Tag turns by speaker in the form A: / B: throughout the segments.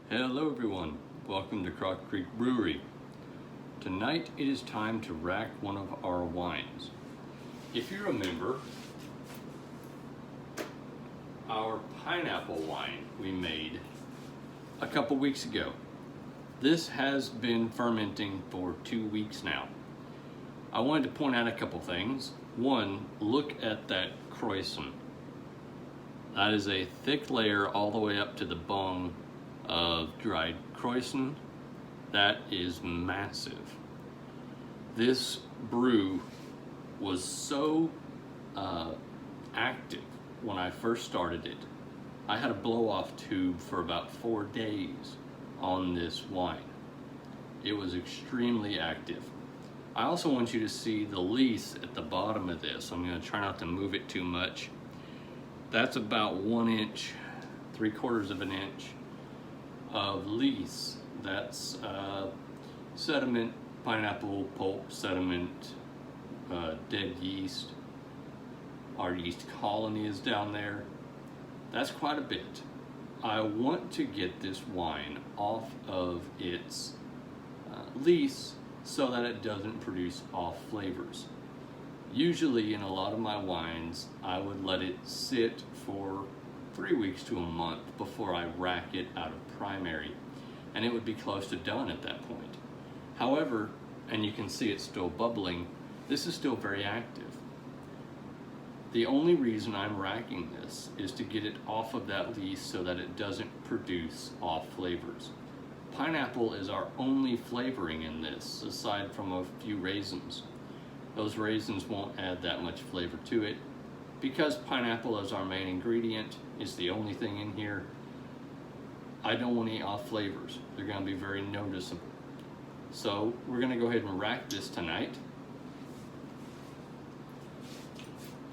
A: Hello everyone, welcome to Croc Creek Brewery. Tonight it is time to rack one of our wines. If you remember, our pineapple wine we made a couple weeks ago. This has been fermenting for 2 weeks now. I wanted to point out a couple things. One, look at that Krausen. That is a thick layer all the way up to the bung of dried Krausen. That is massive. This brew was so active when I first started it. I had a blow-off tube for about 4 days on this wine. It was extremely active. I also want you to see the lees at the bottom of this. I'm going to try not to move it too much. That's about 1 inch, 3/4 of an inch of lees. That's sediment, pineapple pulp sediment, dead yeast. Our yeast colony is down there. That's quite a bit. I want to get this wine off of its lees so that it doesn't produce off flavors. Usually in a lot of my wines, I would let it sit for 3 weeks to a month before I rack it out of primary, and it would be close to done at that point. However, and you can see it's still bubbling, this is still very active. The only reason I'm racking this is to get it off of that lees so that it doesn't produce off flavors. Pineapple is our only flavoring in this, aside from a few raisins. Those raisins won't add that much flavor to it. Because pineapple is our main ingredient, it's the only thing in here, I don't want any off flavors. They're going to be very noticeable. So we're going to go ahead and rack this tonight.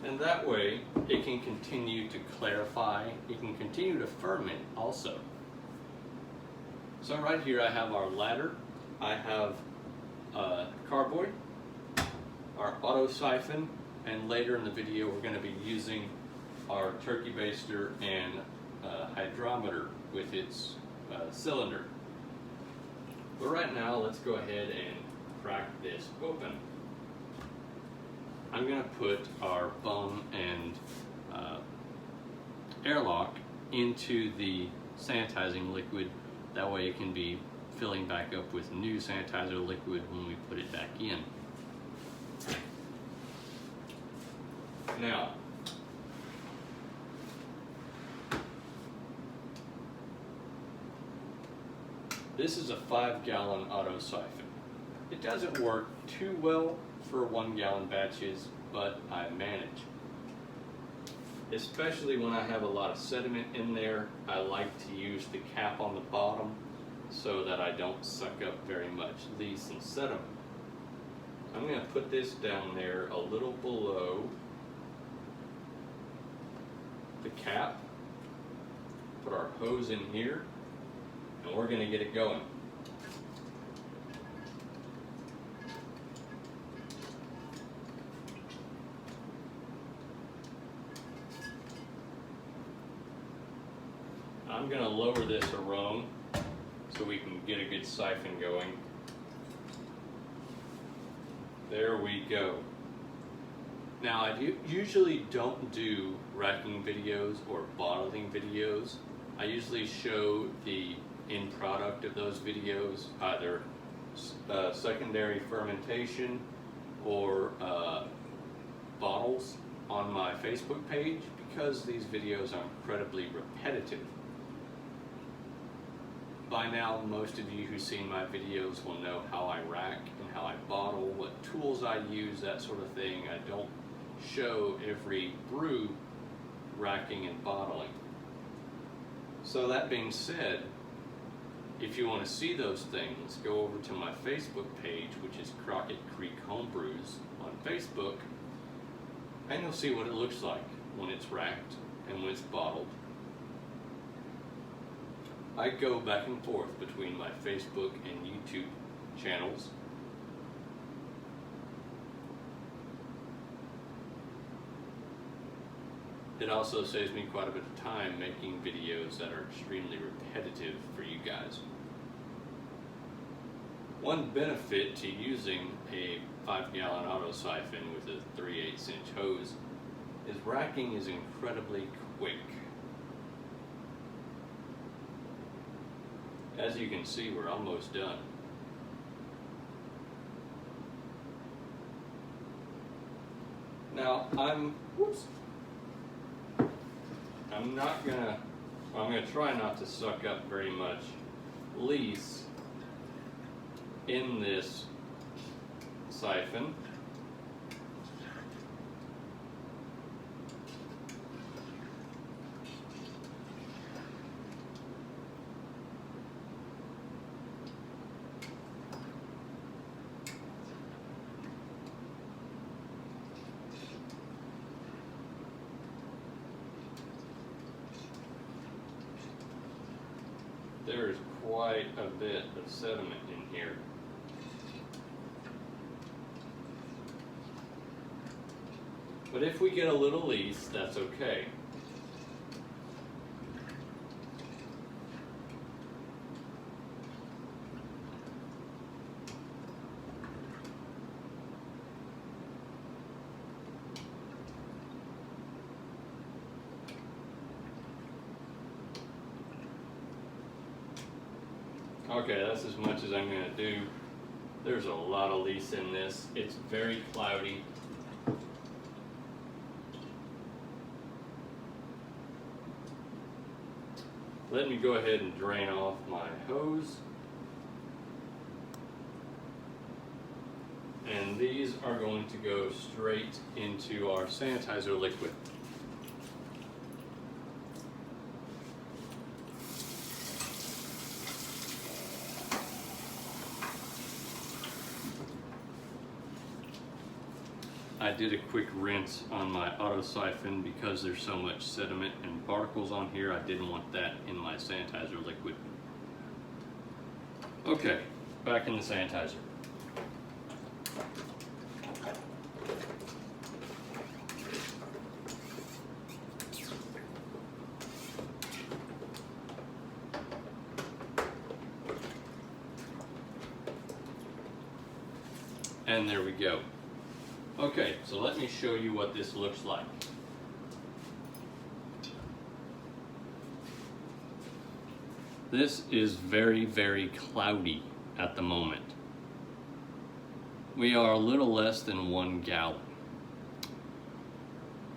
A: And that way it can continue to clarify, it can continue to ferment also. So right here I have our ladder, I have carboy, our auto siphon, and later in the video we're going to be using our turkey baster and hydrometer with its cylinder. But right now let's go ahead and crack this open. I'm going to put our bung and airlock into the sanitizing liquid. That way it can be filling back up with new sanitizer liquid when we put it back in. Now, this is a 5-gallon auto siphon. It doesn't work too well for 1-gallon batches, but I manage. Especially when I have a lot of sediment in there, I like to use the cap on the bottom so that I don't suck up very much lees and sediment. I'm going to put this down there a little below the cap, put our hose in here, and we're going to get it going. I'm going to lower this a rung so we can get a good siphon going. There we go. Now, I usually don't do racking videos or bottling videos. I usually show the end product of those videos, either secondary fermentation or bottles on my Facebook page, because these videos are incredibly repetitive. By now, most of you who've seen my videos will know how I rack and how I bottle, what tools I use, that sort of thing. I don't show every brew racking and bottling. So that being said, if you want to see those things, go over to my Facebook page, which is Crockett Creek Homebrews on Facebook, and you'll see what it looks like when it's racked and when it's bottled. I go back and forth between my Facebook and YouTube channels. It also saves me quite a bit of time making videos that are extremely repetitive for you guys. One benefit to using a 5-gallon auto siphon with a 3/8 inch hose is racking is incredibly quick. As you can see, we're almost done. Now I'm gonna try not to suck up very much lease in this siphon. There's quite a bit of sediment in here. But if we get a little lease, that's okay. Okay, that's as much as I'm going to do. There's a lot of lease in this. It's very cloudy. Let me go ahead and drain off my hose. And these are going to go straight into our sanitizer liquid. I did a quick rinse on my auto siphon because there's so much sediment and particles on here. I didn't want that in my sanitizer liquid. Okay, back in the sanitizer. And there we go. Okay, so let me show you what this looks like. This is very, very cloudy at the moment. We are a little less than 1 gallon.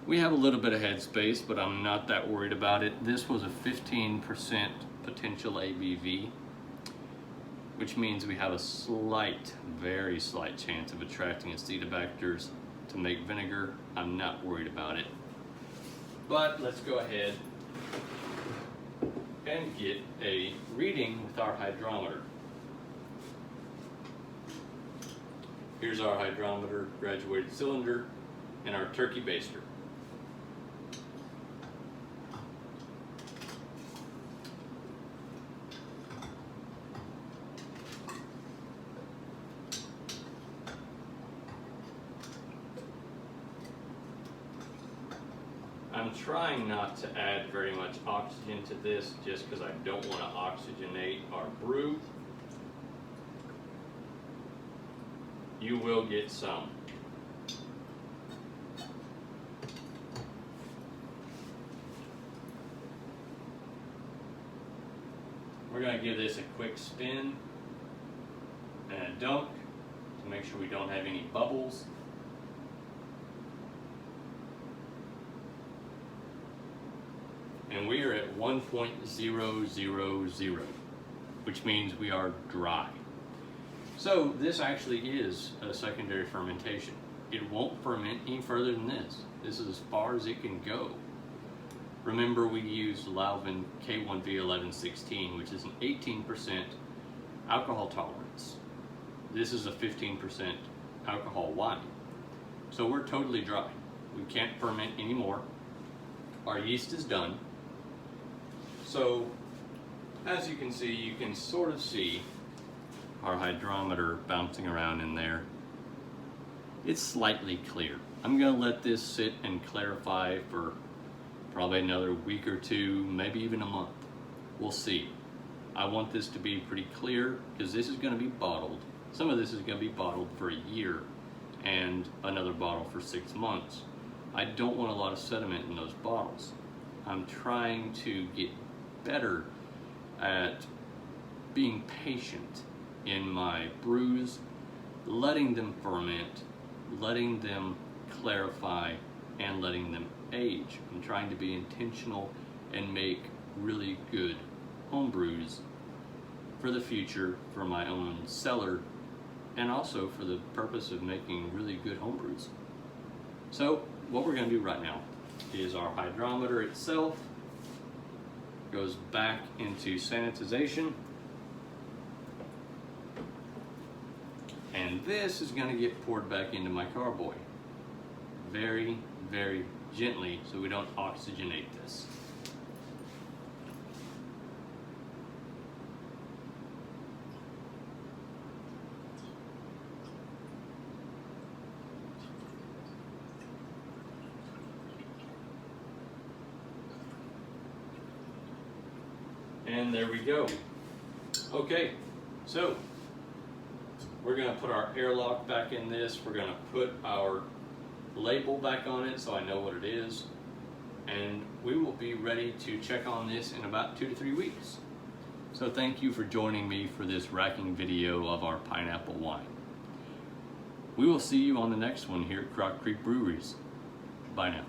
A: We have a little bit of headspace, but I'm not that worried about it. This was a 15% potential ABV, which means we have a slight, very slight chance of attracting acetobacters to make vinegar. I'm not worried about it. But let's go ahead and get a reading with our hydrometer. Here's our hydrometer, graduated cylinder, and our turkey baster. I'm trying not to add very much oxygen to this just because I don't want to oxygenate our brew. You will get some. We're going to give this a quick spin and a dunk to make sure we don't have any bubbles. And we are at 1.000, which means we are dry. So this actually is a secondary fermentation. It won't ferment any further than this. This is as far as it can go. Remember, we used Lalvin K1V1116, which is an 18% alcohol tolerance. This is a 15% alcohol wine. So we're totally dry. We can't ferment anymore. Our yeast is done. So, as you can see, you can sort of see our hydrometer bouncing around in there. It's slightly clear. I'm going to let this sit and clarify for probably another week or two, maybe even a month. We'll see. I want this to be pretty clear because this is going to be bottled. Some of this is going to be bottled for a year and another bottle for 6 months. I don't want a lot of sediment in those bottles. I'm trying to get better at being patient in my brews, letting them ferment, letting them clarify, and letting them age. I'm trying to be intentional and make really good home brews for the future, for my own cellar, and also for the purpose of making really good home brews. So what we're going to do right now is our hydrometer itself goes back into sanitization, and this is going to get poured back into my carboy very, very gently so we don't oxygenate this. And there we go. Okay, so we're going to put our airlock back in this. We're going to put our label back on it so I know what it is. And we will be ready to check on this in about 2 to 3 weeks. So thank you for joining me for this racking video of our pineapple wine. We will see you on the next one here at Croc Creek Breweries. Bye now.